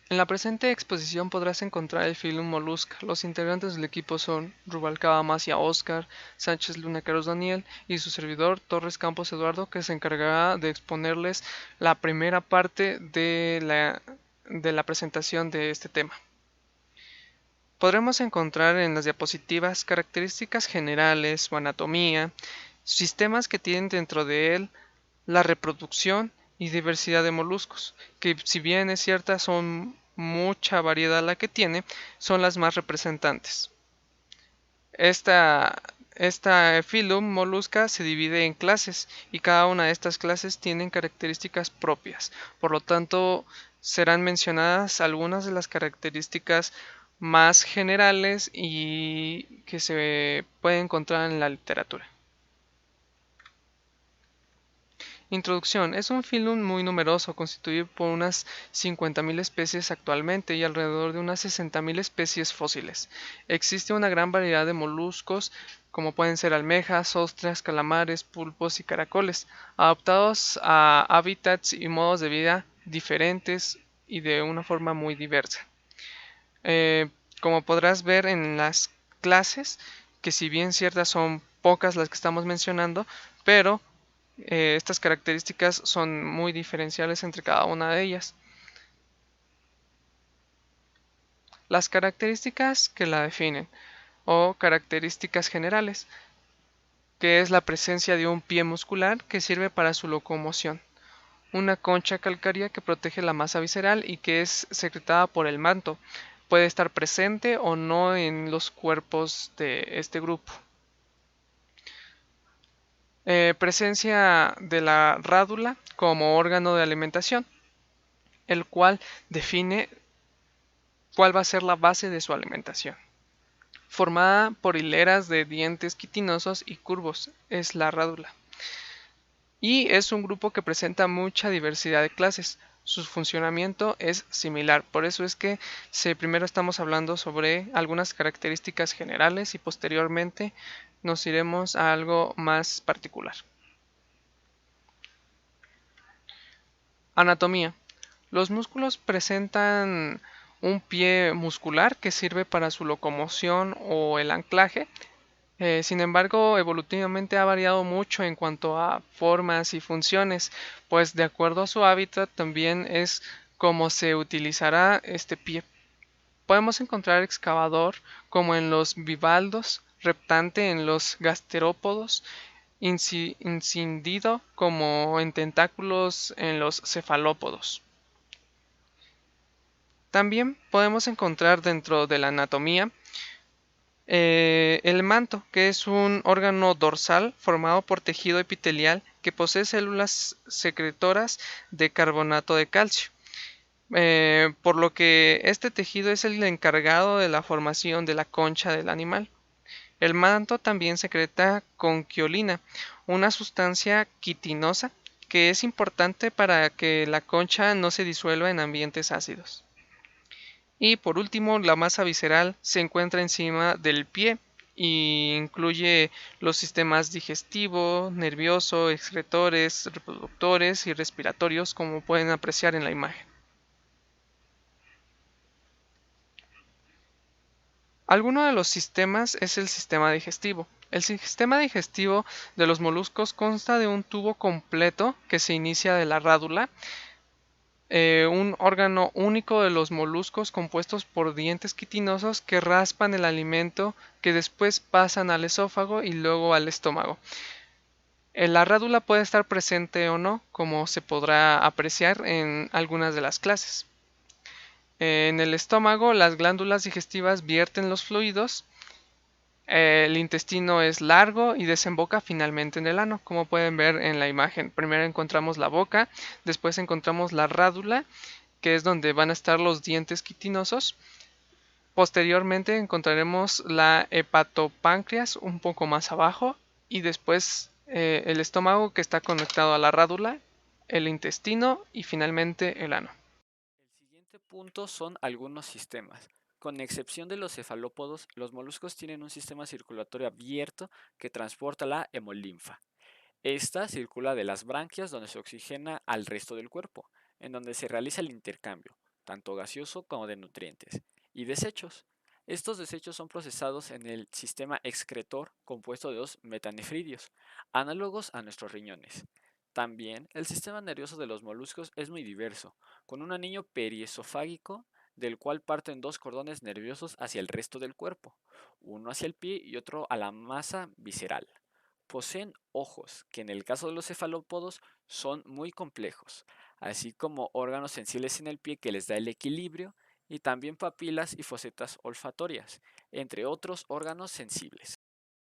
En la presente exposición podrás encontrar el Phylum Mollusca. Los integrantes del equipo son Rubalcaba Macia Óscar, Sánchez Luna Carlos Daniel y su servidor Torres Campos Eduardo, que se encargará de exponerles la primera parte de la presentación de este tema. Podremos encontrar en las diapositivas características generales o anatomía, sistemas que tienen dentro de él la reproducción y diversidad de moluscos, que si bien es cierta son mucha variedad la que tiene, son las más representantes. Esta Phylum Molusca se divide en clases y cada una de estas clases tienen características propias. Por lo tanto, serán mencionadas algunas de las características más generales y que se pueden encontrar en la literatura. Introducción. Es un phylum muy numeroso, constituido por unas 50.000 especies actualmente y alrededor de unas 60.000 especies fósiles. Existe una gran variedad de moluscos, como pueden ser almejas, ostras, calamares, pulpos y caracoles, adaptados a hábitats y modos de vida diferentes y de una forma muy diversa. Eh, como podrás ver en las clases, que si bien ciertas son pocas las que estamos mencionando, pero estas características son muy diferenciales entre cada una de ellas. Las características que la definen, o características generales, que es la presencia de un pie muscular que sirve para su locomoción, una concha calcárea que protege la masa visceral y que es secretada por el manto. Puede estar presente o no en los cuerpos de este grupo. Presencia de la rádula como órgano de alimentación, el cual define cuál va a ser la base de su alimentación. Formada por hileras de dientes quitinosos y curvos, es la rádula. Y es un grupo que presenta mucha diversidad de clases. Su funcionamiento es similar, por eso es que primero estamos hablando sobre algunas características generales y posteriormente nos iremos a algo más particular. Anatomía. Los músculos presentan un pie muscular que sirve para su locomoción o el anclaje. Sin embargo, evolutivamente ha variado mucho en cuanto a formas y funciones, pues de acuerdo a su hábitat también es como se utilizará este pie. Podemos encontrar excavador como en los bivaldos, reptante en los gasterópodos, incidido como en tentáculos en los cefalópodos. También podemos encontrar dentro de la anatomía el manto, que es un órgano dorsal formado por tejido epitelial que posee células secretoras de carbonato de calcio, por lo que este tejido es el encargado de la formación de la concha del animal. El manto también secreta conquiolina, una sustancia quitinosa que es importante para que la concha no se disuelva en ambientes ácidos. Y por último, la masa visceral se encuentra encima del pie e incluye los sistemas digestivo, nervioso, excretores, reproductores y respiratorios, como pueden apreciar en la imagen. Alguno de los sistemas es el sistema digestivo. El sistema digestivo de los moluscos consta de un tubo completo que se inicia de la rádula, un órgano único de los moluscos compuestos por dientes quitinosos que raspan el alimento que después pasan al esófago y luego al estómago. La rádula puede estar presente o no, como se podrá apreciar en algunas de las clases. En el estómago, las glándulas digestivas vierten los fluidos. El intestino es largo y desemboca finalmente en el ano, como pueden ver en la imagen. Primero encontramos la boca, después encontramos la rádula, que es donde van a estar los dientes quitinosos. Posteriormente encontraremos la hepatopáncreas un poco más abajo y después el estómago, que está conectado a la rádula, el intestino y finalmente el ano. El siguiente punto son algunos sistemas. Con excepción de los cefalópodos, los moluscos tienen un sistema circulatorio abierto que transporta la hemolinfa. Esta circula de las branquias donde se oxigena al resto del cuerpo, en donde se realiza el intercambio, tanto gaseoso como de nutrientes, y desechos. Estos desechos son procesados en el sistema excretor compuesto de dos metanefridios, análogos a nuestros riñones. También el sistema nervioso de los moluscos es muy diverso, con un anillo periesofágico del cual parten dos cordones nerviosos hacia el resto del cuerpo, uno hacia el pie y otro a la masa visceral. Poseen ojos, que en el caso de los cefalópodos son muy complejos, así como órganos sensibles en el pie que les da el equilibrio, y también papilas y fosetas olfatorias, entre otros órganos sensibles.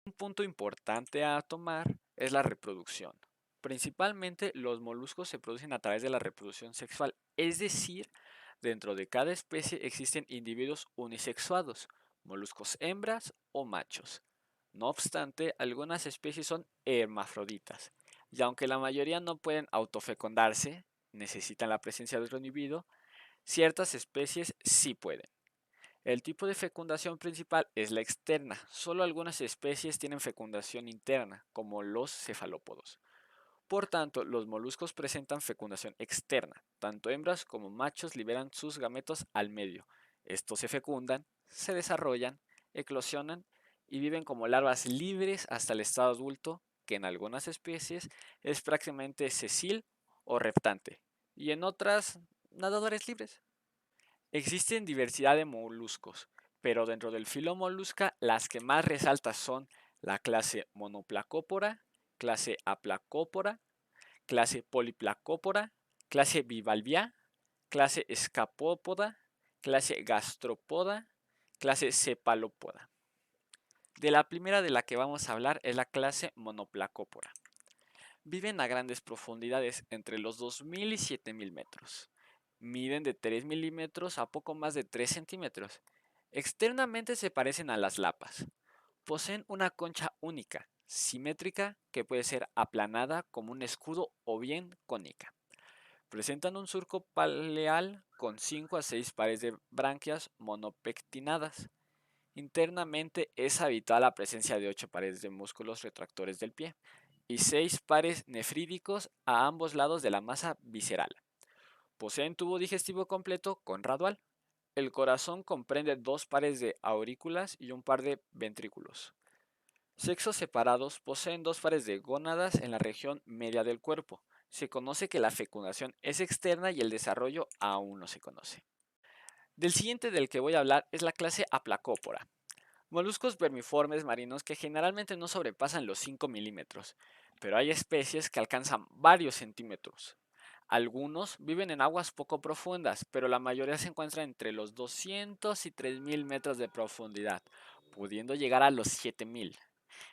Un punto importante a tomar es la reproducción. Principalmente los moluscos se producen a través de la reproducción sexual, es decir, dentro de cada especie existen individuos unisexuados, moluscos hembras o machos. No obstante, algunas especies son hermafroditas, y aunque la mayoría no pueden autofecundarse, necesitan la presencia de otro individuo, ciertas especies sí pueden. El tipo de fecundación principal es la externa. Solo algunas especies tienen fecundación interna, como los cefalópodos. Por tanto, los moluscos presentan fecundación externa. Tanto hembras como machos liberan sus gametos al medio. Estos se fecundan, se desarrollan, eclosionan y viven como larvas libres hasta el estado adulto, que en algunas especies es prácticamente sessil o reptante, y en otras nadadores libres. Existen diversidad de moluscos, pero dentro del filo Molusca las que más resalta son la clase Monoplacópora, clase Aplacópora, clase Poliplacópora, clase Bivalvia, clase Escapópoda, clase Gastrópoda, clase Cephalópoda. De la primera de la que vamos a hablar es la clase Monoplacópora. Viven a grandes profundidades entre los 2000 y 7000 metros. Miden de 3 milímetros a poco más de 3 centímetros. Externamente se parecen a las lapas. Poseen una concha única, simétrica, que puede ser aplanada como un escudo o bien cónica. Presentan un surco paleal con 5 a 6 pares de branquias monopectinadas. Internamente es habitual la presencia de 8 pares de músculos retractores del pie y 6 pares nefrídicos a ambos lados de la masa visceral. Poseen tubo digestivo completo con radual. El corazón comprende 2 pares de aurículas y un par de ventrículos. Sexos separados poseen 2 pares de gónadas en la región media del cuerpo. Se conoce que la fecundación es externa y el desarrollo aún no se conoce. Del siguiente del que voy a hablar es la clase Aplacópora. Moluscos vermiformes marinos que generalmente no sobrepasan los 5 milímetros, pero hay especies que alcanzan varios centímetros. Algunos viven en aguas poco profundas, pero la mayoría se encuentra entre los 200 y 3000 metros de profundidad, pudiendo llegar a los 7000.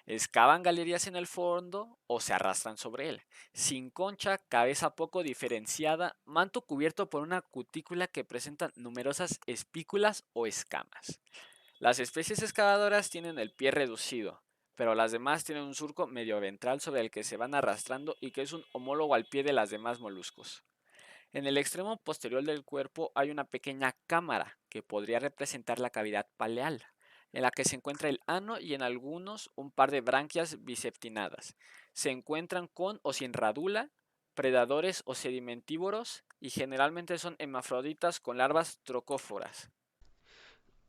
Excavan galerías en el fondo o se arrastran sobre él, sin concha, cabeza poco diferenciada, manto cubierto por una cutícula que presenta numerosas espículas o escamas. Las especies excavadoras tienen el pie reducido, pero las demás tienen un surco medio ventral sobre el que se van arrastrando y que es un homólogo al pie de las demás moluscos. En el extremo posterior del cuerpo hay una pequeña cámara que podría representar la cavidad paleal, en la que se encuentra el ano y en algunos un par de branquias biseptinadas. Se encuentran con o sin radula, predadores o sedimentívoros y generalmente son hermafroditas con larvas trocóforas.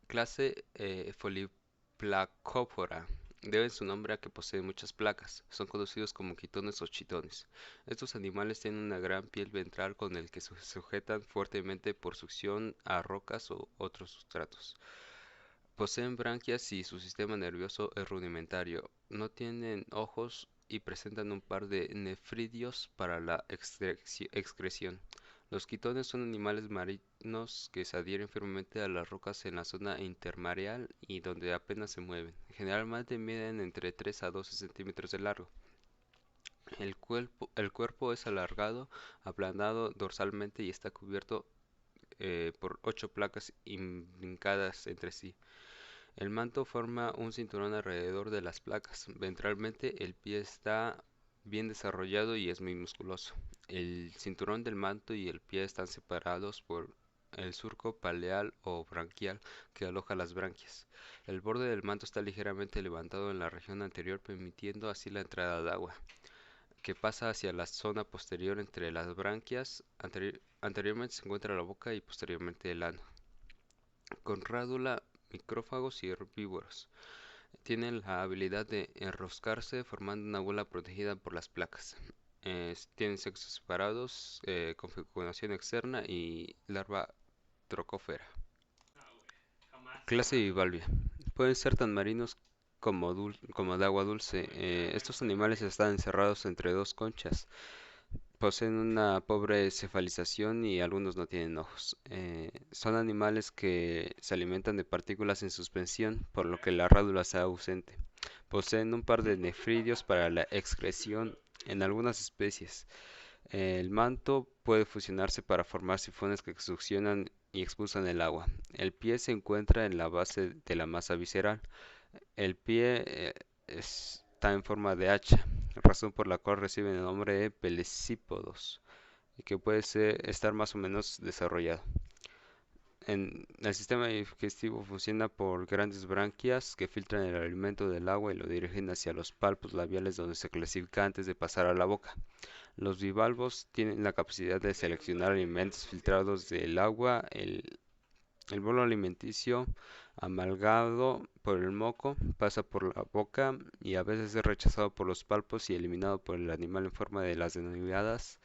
Clase Foliplacópora. Deben su nombre a que poseen muchas placas. Son conocidos como quitones o chitones. Estos animales tienen una gran piel ventral con el que se sujetan fuertemente por succión a rocas o otros sustratos. Poseen branquias y su sistema nervioso es rudimentario. No tienen ojos y presentan un par de nefridios para la excreción. Los quitones son animales marinos que se adhieren firmemente a las rocas en la zona intermareal y donde apenas se mueven. Generalmente miden entre 3 a 12 centímetros de largo. El cuerpo es alargado, aplanado dorsalmente y está cubierto por 8 placas imbricadas entre sí. El manto forma un cinturón alrededor de las placas. Ventralmente el pie está bien desarrollado y es muy musculoso. El cinturón del manto y el pie están separados por el surco paleal o branquial que aloja las branquias. El borde del manto está ligeramente levantado en la región anterior, permitiendo así la entrada de agua. que pasa hacia la zona posterior entre las branquias. Anteriormente se encuentra la boca y posteriormente el ano. Con rádula, micrófagos y herbívoros. Tienen la habilidad de enroscarse formando una bola protegida por las placas. Tienen sexos separados, con fecundación externa y larva trocófera. Clase bivalvia. Pueden ser tan marinos como de agua dulce. Estos animales están encerrados entre dos conchas. Poseen una pobre cefalización y algunos no tienen ojos. Son animales que se alimentan de partículas en suspensión, por lo que la rádula está ausente. Poseen un par de nefridios para la excreción en algunas especies. El manto puede fusionarse para formar sifones que succionan y expulsan el agua. El pie se encuentra en la base de la masa visceral. El pie está en forma de hacha, razón por la cual reciben el nombre de pelecípodos, y que puede estar más o menos desarrollado. El sistema digestivo funciona por grandes branquias que filtran el alimento del agua y lo dirigen hacia los palpos labiales donde se clasifica antes de pasar a la boca. Los bivalvos tienen la capacidad de seleccionar alimentos filtrados del agua. El bolo alimenticio, amalgado por el moco, pasa por la boca y a veces es rechazado por los palpos y eliminado por el animal en forma de las denominadas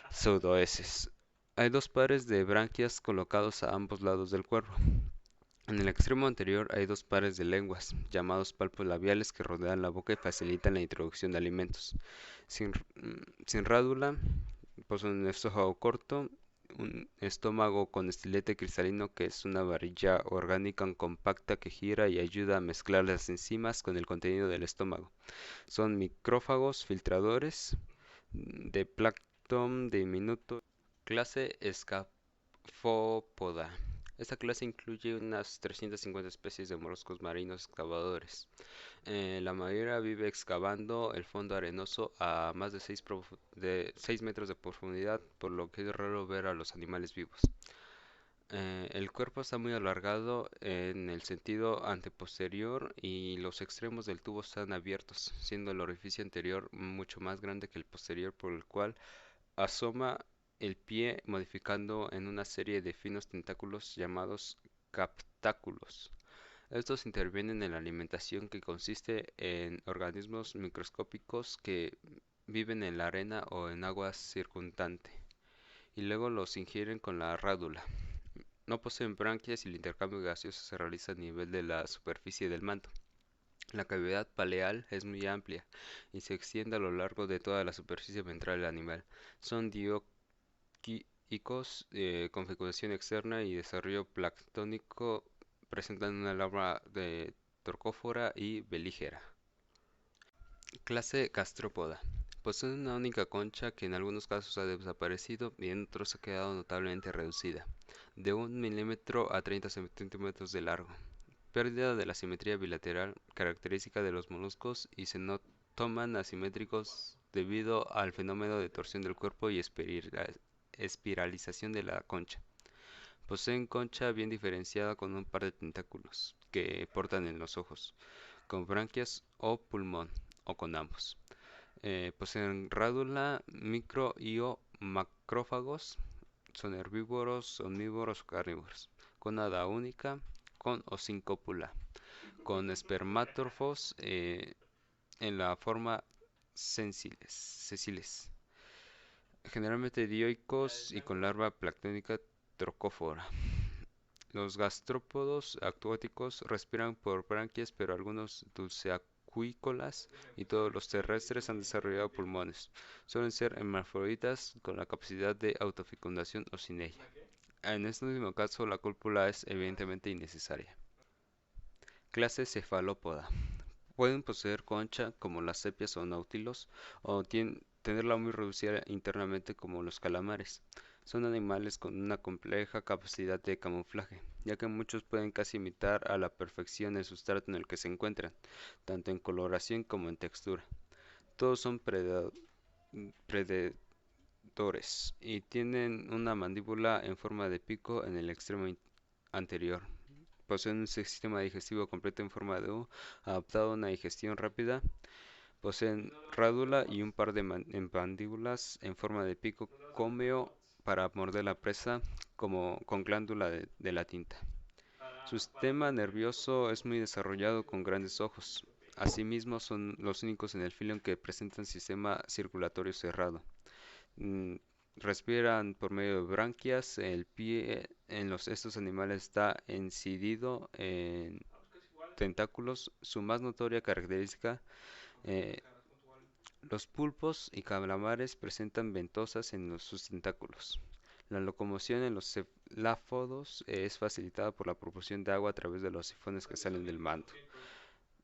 pseudoheces. Hay dos pares de branquias colocados a ambos lados del cuerpo. En el extremo anterior hay dos pares de lenguas, llamados palpos labiales, que rodean la boca y facilitan la introducción de alimentos. Sin rádula, poseen un esófago corto, un estómago con estilete cristalino, que es una varilla orgánica compacta que gira y ayuda a mezclar las enzimas con el contenido del estómago. Son micrófagos filtradores de plancton diminuto. Clase Escafópoda. Esta clase incluye unas 350 especies de moluscos marinos excavadores. La mayoría vive excavando el fondo arenoso a más de 6 metros de profundidad, por lo que es raro ver a los animales vivos. El cuerpo está muy alargado en el sentido anteposterior y los extremos del tubo están abiertos, siendo el orificio anterior mucho más grande que el posterior, por el cual asoma el pie, modificando en una serie de finos tentáculos llamados captáculos. Estos intervienen en la alimentación, que consiste en organismos microscópicos que viven en la arena o en agua circundante, y luego los ingieren con la rádula. No poseen branquias y el intercambio gaseoso se realiza a nivel de la superficie del manto. La cavidad paleal es muy amplia y se extiende a lo largo de toda la superficie ventral del animal. Son dioicos, con fecundación externa y desarrollo planctónico. Presentan una larva de torcófora y belígera. Clase Gastrópoda. Poseen una única concha que en algunos casos ha desaparecido y en otros ha quedado notablemente reducida, de 1 milímetro a 30 centímetros de largo. Pérdida de la simetría bilateral, característica de los moluscos, y se toman asimétricos debido al fenómeno de torsión del cuerpo y espiralización de la concha. Poseen concha bien diferenciada con un par de tentáculos que portan en los ojos, con branquias o pulmón, o con ambos. Poseen rádula, micro y o macrófagos. Son herbívoros, omnívoros o carnívoros, con nada única, con o sin cópula, con espermátrofos en la forma sesiles, generalmente dioicos y con larva planctónica trocófora. Los gastrópodos acuáticos respiran por branquias, pero algunos dulceacuícolas y todos los terrestres han desarrollado pulmones. Suelen ser hermafroditas con la capacidad de autofecundación o sin ella. En este último caso, la cópula es evidentemente innecesaria. Clase Cefalópoda. Pueden poseer concha como las sepias o nautilos, o tenerla muy reducida internamente como los calamares. Son animales con una compleja capacidad de camuflaje, ya que muchos pueden casi imitar a la perfección el sustrato en el que se encuentran, tanto en coloración como en textura. Todos son predadores y tienen una mandíbula en forma de pico en el extremo anterior. Poseen un sistema digestivo completo en forma de U, adaptado a una digestión rápida. Poseen rádula y un par de mandíbulas en forma de pico cómeo para morder la presa como con glándula de la tinta. Su sistema nervioso es muy desarrollado con grandes ojos. Asimismo, son los únicos en el filo que presentan sistema circulatorio cerrado. Mm, Respiran por medio de branquias. El pie en estos animales está incidido en tentáculos. Su más notoria característica, eh, los pulpos y calamares presentan ventosas en sus tentáculos. La locomoción en los cefalópodos es facilitada por la propulsión de agua a través de los sifones que salen del manto.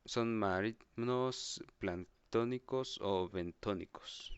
Son marinos planctónicos o bentónicos.